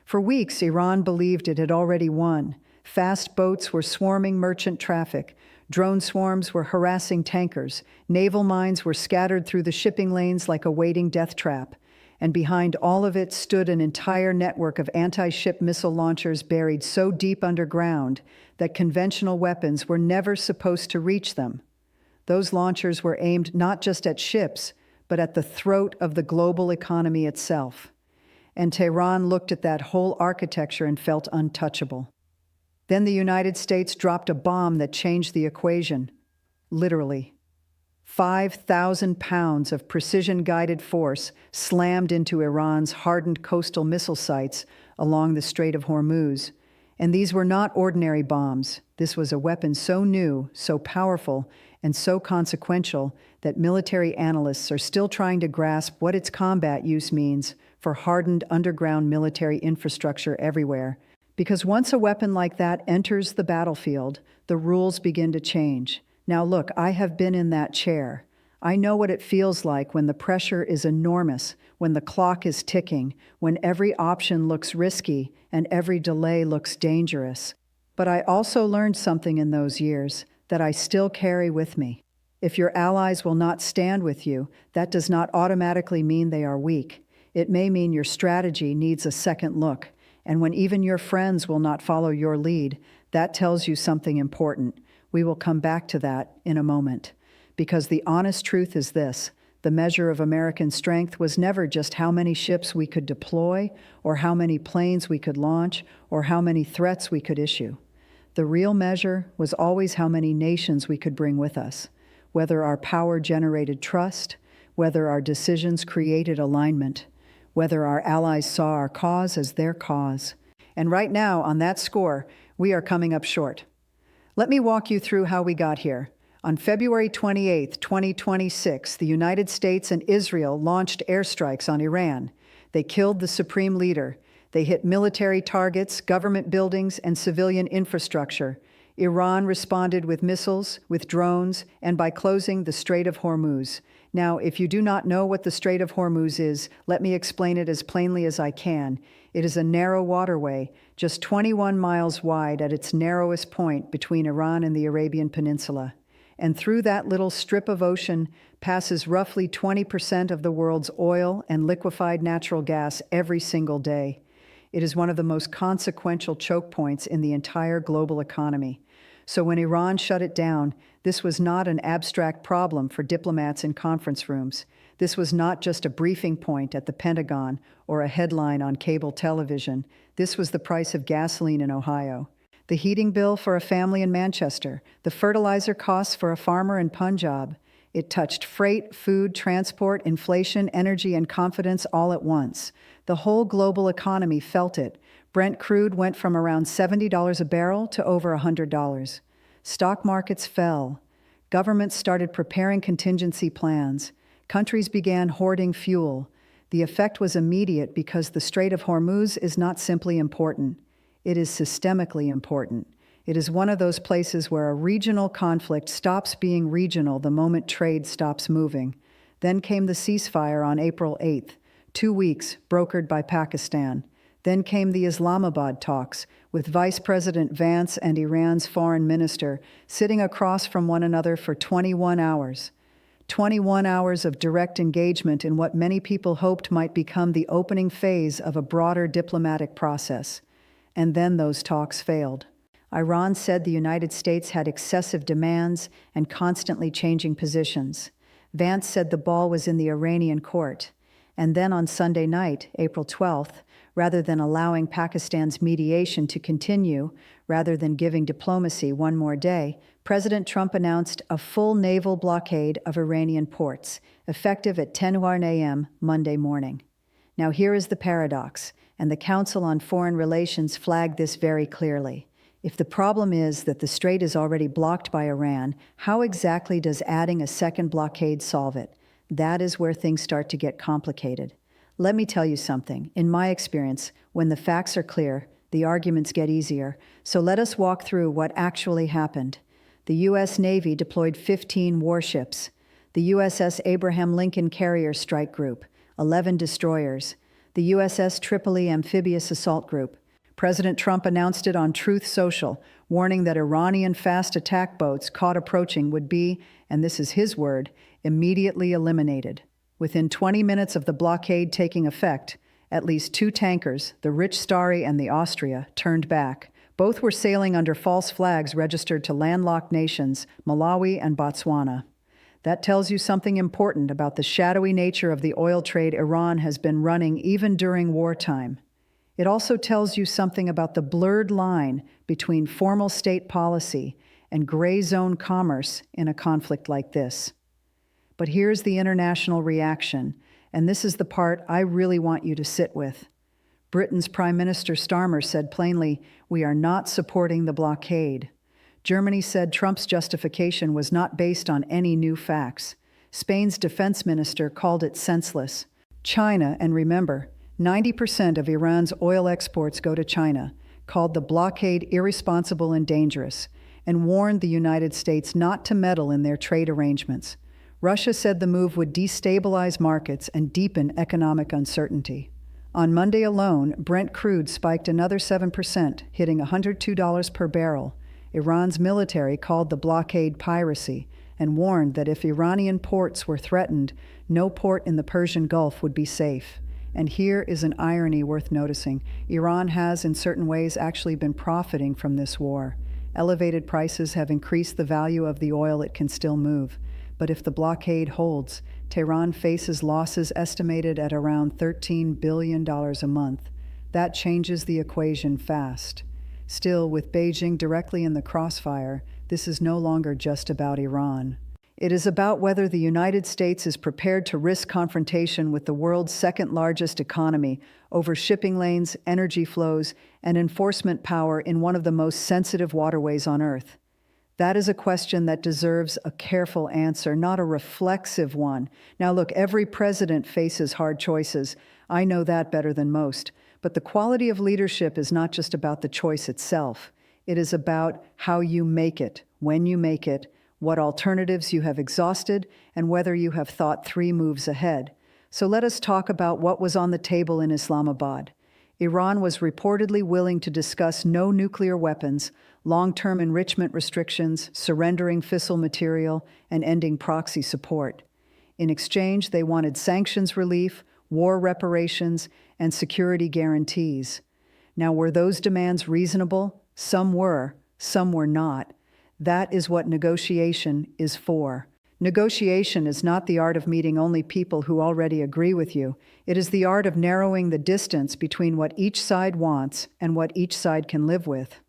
For weeks, Iran believed it had already won. Fast boats were swarming merchant traffic. Drone swarms were harassing tankers. Naval mines were scattered through the shipping lanes like a waiting death trap. And behind all of it stood an entire network of anti-ship missile launchers buried so deep underground that conventional weapons were never supposed to reach them. Those launchers were aimed not just at ships, but at the throat of the global economy itself. And Tehran looked at that whole architecture and felt untouchable. Then the United States dropped a bomb that changed the equation. Literally. 5,000 pounds of precision-guided force slammed into Iran's hardened coastal missile sites along the Strait of Hormuz. And these were not ordinary bombs. This was a weapon so new, so powerful, and so consequential that military analysts are still trying to grasp what its combat use means for hardened underground military infrastructure everywhere. Because once a weapon like that enters the battlefield, the rules begin to change. Now look, I have been in that chair. I know what it feels like when the pressure is enormous, when the clock is ticking, when every option looks risky and every delay looks dangerous. But I also learned something in those years that I still carry with me. If your allies will not stand with you, that does not automatically mean they are weak. It may mean your strategy needs a second look. And when even your friends will not follow your lead, that tells you something important. We will come back to that in a moment. Because the honest truth is this: the measure of American strength was never just how many ships we could deploy, or how many planes we could launch, or how many threats we could issue. The real measure was always how many nations we could bring with us, whether our power generated trust, whether our decisions created alignment, whether our allies saw our cause as their cause. And right now, on that score, we are coming up short. Let me walk you through how we got here. On February 28, 2026, the United States and Israel launched airstrikes on Iran. They killed the supreme leader. They hit military targets, government buildings, and civilian infrastructure. Iran responded with missiles, with drones, and by closing the Strait of Hormuz. Now, if you do not know what the Strait of Hormuz is, let me explain it as plainly as I can. It is a narrow waterway, just 21 miles wide at its narrowest point between Iran and the Arabian Peninsula. And through that little strip of ocean passes roughly 20% of the world's oil and liquefied natural gas every single day. It is one of the most consequential choke points in the entire global economy. So when Iran shut it down, this was not an abstract problem for diplomats in conference rooms. This was not just a briefing point at the Pentagon or a headline on cable television. This was the price of gasoline in Ohio, the heating bill for a family in Manchester, the fertilizer costs for a farmer in Punjab. It touched freight, food, transport, inflation, energy, and confidence all at once. The whole global economy felt it. Brent crude went from around $70 a barrel to over $100. Stock markets fell. Governments started preparing contingency plans. Countries began hoarding fuel. The effect was immediate because the Strait of Hormuz is not simply important. It is systemically important. It is one of those places where a regional conflict stops being regional the moment trade stops moving. Then came the ceasefire on April 8th, 2 weeks brokered by Pakistan. Then came the Islamabad talks, with Vice President Vance and Iran's foreign minister sitting across from one another for 21 hours. 21 hours of direct engagement in what many people hoped might become the opening phase of a broader diplomatic process. And then those talks failed. Iran said the United States had excessive demands and constantly changing positions. Vance said the ball was in the Iranian court. And then on Sunday night, April 12th, rather than allowing Pakistan's mediation to continue, rather than giving diplomacy one more day, President Trump announced a full naval blockade of Iranian ports, effective at 10 a.m. Monday morning. Now here is the paradox, and the Council on Foreign Relations flagged this very clearly. If the problem is that the strait is already blocked by Iran, how exactly does adding a second blockade solve it? That is where things start to get complicated. Let me tell you something. In my experience, when the facts are clear, the arguments get easier. So let us walk through what actually happened. The U.S. Navy deployed 15 warships. The USS Abraham Lincoln Carrier Strike Group, 11 destroyers. the USS Tripoli Amphibious Assault Group. President Trump announced it on Truth Social, warning that Iranian fast attack boats caught approaching would be, and this is his word, immediately eliminated. Within 20 minutes of the blockade taking effect, at least 2 tankers, the Rich Starry and the Austria, turned back. Both were sailing under false flags registered to landlocked nations, Malawi and Botswana. That tells you something important about the shadowy nature of the oil trade Iran has been running even during wartime. It also tells you something about the blurred line between formal state policy and gray zone commerce in a conflict like this. But here's the international reaction, and this is the part I really want you to sit with. Britain's Prime Minister Starmer said plainly, "We are not supporting the blockade." Germany said Trump's justification was not based on any new facts. Spain's defense minister called it senseless. China, and remember, 90% of Iran's oil exports go to China, called the blockade irresponsible and dangerous, and warned the United States not to meddle in their trade arrangements. Russia said the move would destabilize markets and deepen economic uncertainty. On Monday alone, Brent crude spiked another 7%, hitting $102 per barrel. Iran's military called the blockade piracy and warned that if Iranian ports were threatened, no port in the Persian Gulf would be safe. And here is an irony worth noticing. Iran has, in certain ways, actually been profiting from this war. Elevated prices have increased the value of the oil it can still move. But if the blockade holds, Tehran faces losses estimated at around $13 billion a month. That changes the equation fast. Still, with Beijing directly in the crossfire, this is no longer just about Iran. It is about whether the United States is prepared to risk confrontation with the world's second-largest economy over shipping lanes, energy flows, and enforcement power in one of the most sensitive waterways on Earth. That is a question that deserves a careful answer, not a reflexive one. Now look, every president faces hard choices. I know that better than most. But the quality of leadership is not just about the choice itself. It is about how you make it, when you make it, what alternatives you have exhausted, and whether you have thought 3 moves ahead. So let us talk about what was on the table in Islamabad. Iran was reportedly willing to discuss no nuclear weapons, long-term enrichment restrictions, surrendering fissile material, and ending proxy support. In exchange, they wanted sanctions relief, war reparations, and security guarantees. Now, were those demands reasonable? Some were not. That is what negotiation is for. Negotiation is not the art of meeting only people who already agree with you. It is the art of narrowing the distance between what each side wants and what each side can live with.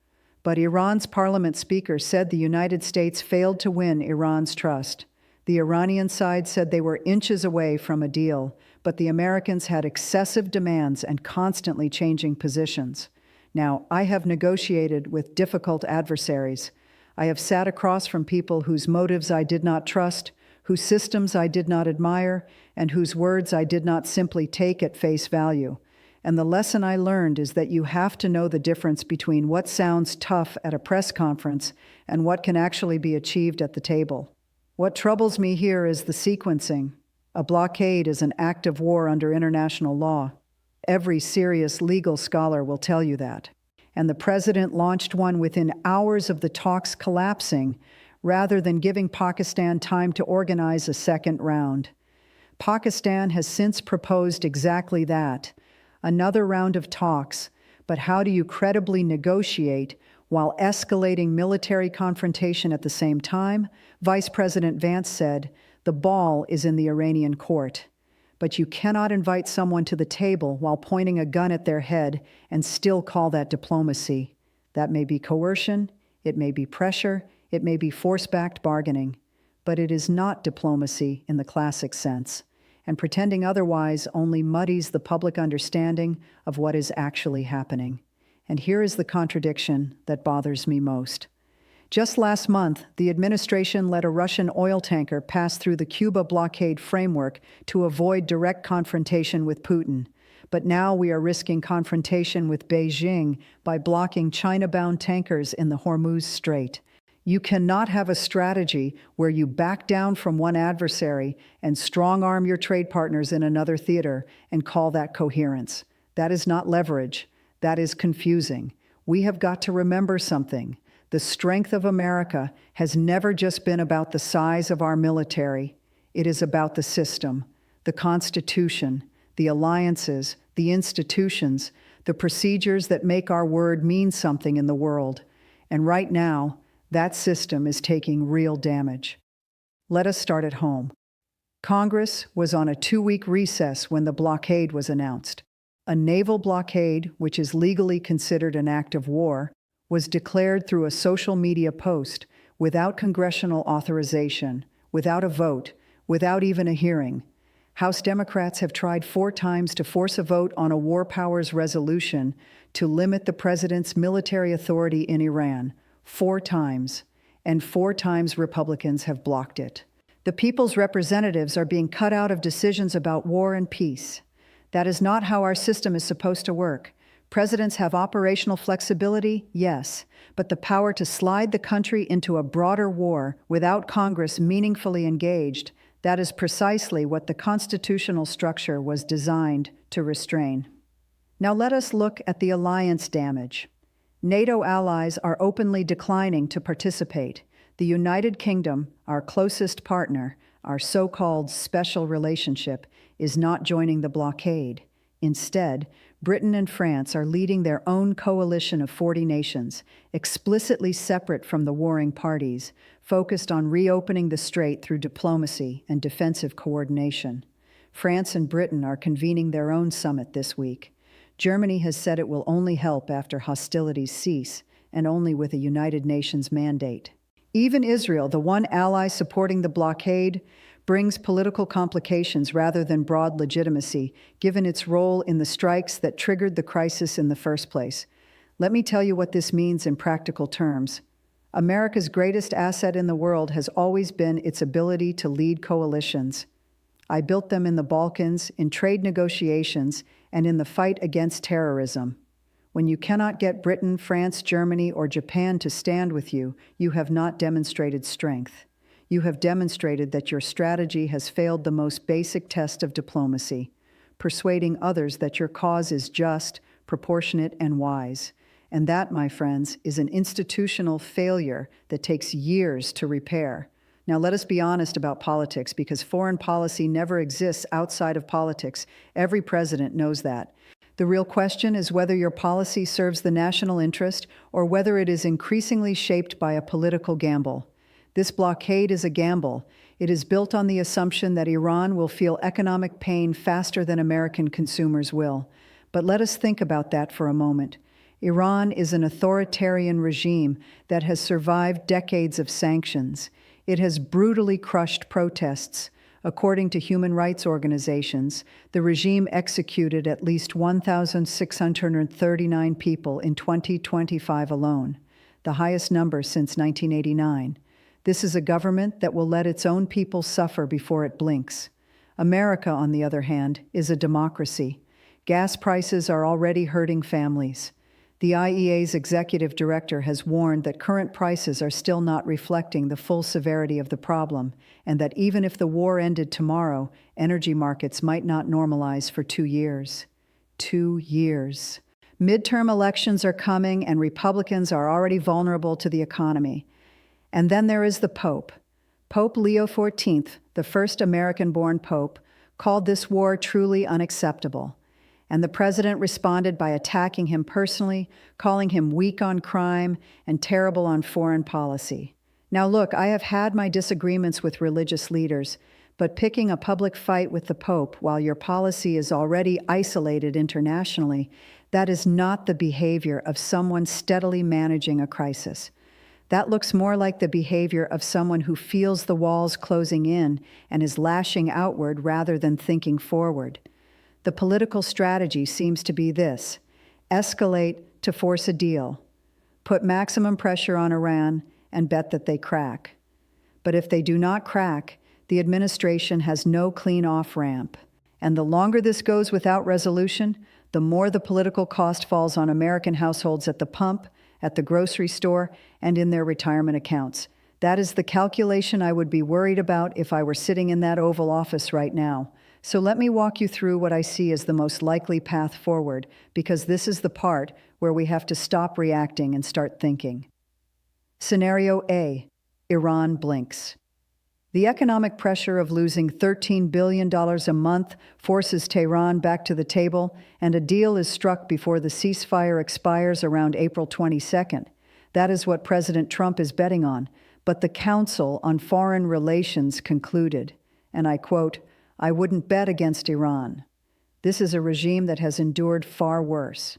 But Iran's parliament speaker said the United States failed to win Iran's trust. The Iranian side said they were inches away from a deal, but the Americans had excessive demands and constantly changing positions. Now, I have negotiated with difficult adversaries. I have sat across from people whose motives I did not trust, whose systems I did not admire, and whose words I did not simply take at face value. And the lesson I learned is that you have to know the difference between what sounds tough at a press conference and what can actually be achieved at the table. What troubles me here is the sequencing. A blockade is an act of war under international law. Every serious legal scholar will tell you that. And the president launched one within hours of the talks collapsing, rather than giving Pakistan time to organize a second round. Pakistan has since proposed exactly that, another round of talks, but how do you credibly negotiate while escalating military confrontation at the same time? Vice President Vance said, "The ball is in the Iranian court." But you cannot invite someone to the table while pointing a gun at their head and still call that diplomacy. That may be coercion, it may be pressure, it may be force-backed bargaining, but it is not diplomacy in the classic sense. And pretending otherwise only muddies the public understanding of what is actually happening. And here is the contradiction that bothers me most. Just last month, the administration let a Russian oil tanker pass through the Cuba blockade framework to avoid direct confrontation with Putin. But now we are risking confrontation with Beijing by blocking China-bound tankers in the Hormuz Strait. You cannot have a strategy where you back down from one adversary and strong-arm your trade partners in another theater and call that coherence. That is not leverage. That is confusing. We have got to remember something. The strength of America has never just been about the size of our military. It is about the system, the Constitution, the alliances, the institutions, the procedures that make our word mean something in the world. And right now, that system is taking real damage. Let us start at home. Congress was on a 2-week recess when the blockade was announced. A naval blockade, which is legally considered an act of war, was declared through a social media post without congressional authorization, without a vote, without even a hearing. House Democrats have tried 4 times to force a vote on a war powers resolution to limit the president's military authority in Iran. 4 times, and 4 times Republicans have blocked it. The people's representatives are being cut out of decisions about war and peace. That is not how our system is supposed to work. Presidents have operational flexibility, yes, but the power to slide the country into a broader war without Congress meaningfully engaged, that is precisely what the constitutional structure was designed to restrain. Now let us look at the alliance damage. NATO allies are openly declining to participate. The United Kingdom, our closest partner, our so-called special relationship, is not joining the blockade. Instead, Britain and France are leading their own coalition of 40 nations, explicitly separate from the warring parties, focused on reopening the strait through diplomacy and defensive coordination. France and Britain are convening their own summit this week. Germany has said it will only help after hostilities cease, and only with a United Nations mandate. Even Israel, the one ally supporting the blockade, brings political complications rather than broad legitimacy, given its role in the strikes that triggered the crisis in the first place. Let me tell you what this means in practical terms. America's greatest asset in the world has always been its ability to lead coalitions. I built them in the Balkans, in trade negotiations, and in the fight against terrorism. When you cannot get Britain, France, Germany, or Japan to stand with you, you have not demonstrated strength. You have demonstrated that your strategy has failed the most basic test of diplomacy, persuading others that your cause is just, proportionate, and wise. And that, my friends, is an institutional failure that takes years to repair. Now, let us be honest about politics, because foreign policy never exists outside of politics. Every president knows that. The real question is whether your policy serves the national interest or whether it is increasingly shaped by a political gamble. This blockade is a gamble. It is built on the assumption that Iran will feel economic pain faster than American consumers will. But let us think about that for a moment. Iran is an authoritarian regime that has survived decades of sanctions. It has brutally crushed protests. According to human rights organizations, the regime executed at least 1,639 people in 2025 alone, the highest number since 1989. This is a government that will let its own people suffer before it blinks. America, on the other hand, is a democracy. Gas prices are already hurting families. The IEA's executive director has warned that current prices are still not reflecting the full severity of the problem, and that even if the war ended tomorrow, energy markets might not normalize for 2 years. 2 years. Midterm elections are coming, and Republicans are already vulnerable to the economy. And then there is the Pope. Pope Leo XIV, the first American-born pope, called this war truly unacceptable. And the president responded by attacking him personally, calling him weak on crime and terrible on foreign policy. Now look, I have had my disagreements with religious leaders, but picking a public fight with the Pope while your policy is already isolated internationally, that is not the behavior of someone steadily managing a crisis. That looks more like the behavior of someone who feels the walls closing in and is lashing outward rather than thinking forward. The political strategy seems to be this: escalate to force a deal, put maximum pressure on Iran, and bet that they crack. But if they do not crack, the administration has no clean off-ramp. And the longer this goes without resolution, the more the political cost falls on American households at the pump at the grocery store, and in their retirement accounts. That is the calculation I would be worried about if I were sitting in that Oval Office right now. So let me walk you through what I see as the most likely path forward, because this is the part where we have to stop reacting and start thinking. Scenario A: Iran blinks. The economic pressure of losing $13 billion a month forces Tehran back to the table, and a deal is struck before the ceasefire expires around April 22nd. That is what President Trump is betting on. But the Council on Foreign Relations concluded, and I quote, "I wouldn't bet against Iran. This is a regime that has endured far worse."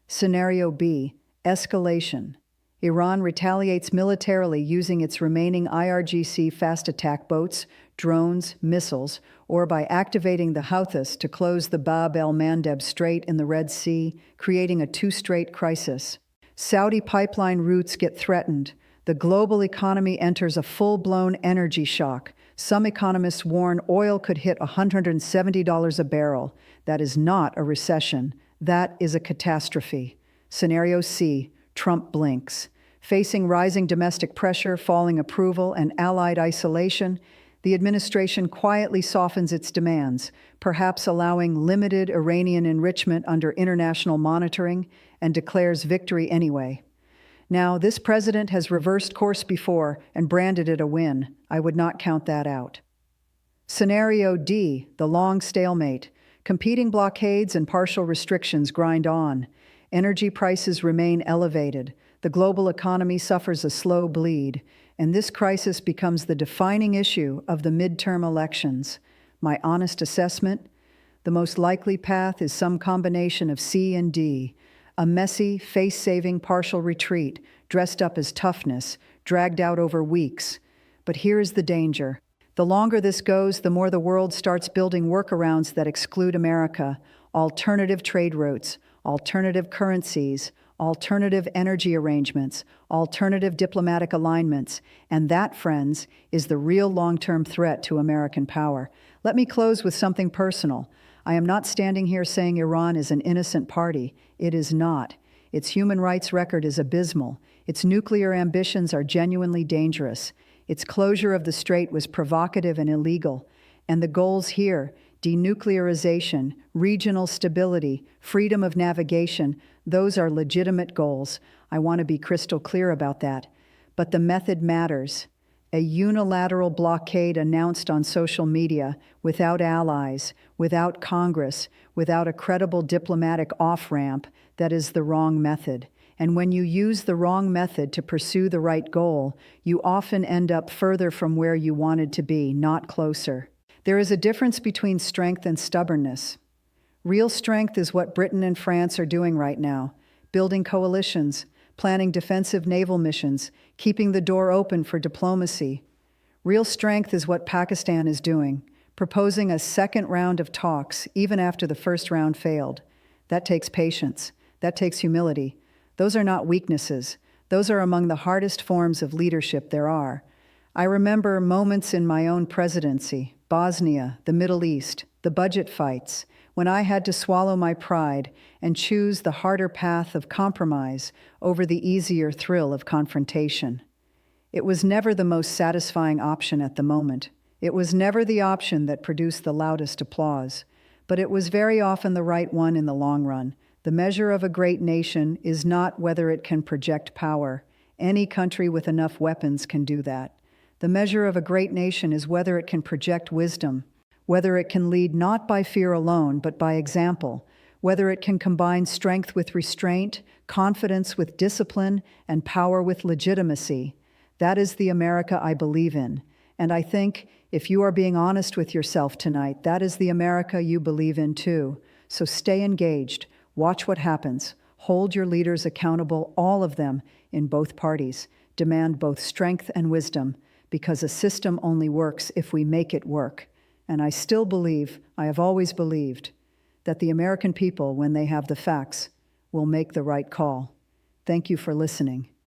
Scenario B: escalation. Iran retaliates militarily using its remaining IRGC fast attack boats, drones, missiles, or by activating the Houthis to close the Bab el-Mandeb Strait in the Red Sea, creating a two-strait crisis. Saudi pipeline routes get threatened. The global economy enters a full-blown energy shock. Some economists warn oil could hit $170 a barrel. That is not a recession. That is a catastrophe. Scenario C: Trump blinks. Facing rising domestic pressure, falling approval, and allied isolation, the administration quietly softens its demands, perhaps allowing limited Iranian enrichment under international monitoring, and declares victory anyway. Now, this president has reversed course before and branded it a win. I would not count that out. Scenario D: the long stalemate. Competing blockades and partial restrictions grind on. Energy prices remain elevated. The global economy suffers a slow bleed, and this crisis becomes the defining issue of the midterm elections. My honest assessment? The most likely path is some combination of C and D. A messy, face-saving partial retreat, dressed up as toughness, dragged out over weeks. But here is the danger. The longer this goes, the more the world starts building workarounds that exclude America: alternative trade routes, alternative currencies, alternative energy arrangements, alternative diplomatic alignments, and that, friends, is the real long-term threat to American power. Let me close with something personal. I am not standing here saying Iran is an innocent party. It is not. Its human rights record is abysmal. Its nuclear ambitions are genuinely dangerous. Its closure of the strait was provocative and illegal. And the goals here: denuclearization, regional stability, freedom of navigation, those are legitimate goals. I want to be crystal clear about that. But the method matters. A unilateral blockade announced on social media, without allies, without Congress, without a credible diplomatic off-ramp, that is the wrong method. And when you use the wrong method to pursue the right goal, you often end up further from where you wanted to be, not closer. There is a difference between strength and stubbornness. Real strength is what Britain and France are doing right now: building coalitions, planning defensive naval missions, keeping the door open for diplomacy. Real strength is what Pakistan is doing, proposing a second round of talks even after the first round failed. That takes patience. That takes humility. Those are not weaknesses. Those are among the hardest forms of leadership there are. I remember moments in my own presidency: Bosnia, the Middle East, the budget fights, when I had to swallow my pride and choose the harder path of compromise over the easier thrill of confrontation. It was never the most satisfying option at the moment. It was never the option that produced the loudest applause, but it was very often the right one in the long run. The measure of a great nation is not whether it can project power. Any country with enough weapons can do that. The measure of a great nation is whether it can project wisdom, whether it can lead not by fear alone, but by example, whether it can combine strength with restraint, confidence with discipline, and power with legitimacy. That is the America I believe in. And I think, if you are being honest with yourself tonight, that is the America you believe in too. So stay engaged, watch what happens, hold your leaders accountable, all of them, in both parties. Demand both strength and wisdom, because a system only works if we make it work. And I still believe, I have always believed, that the American people, when they have the facts, will make the right call. Thank you for listening.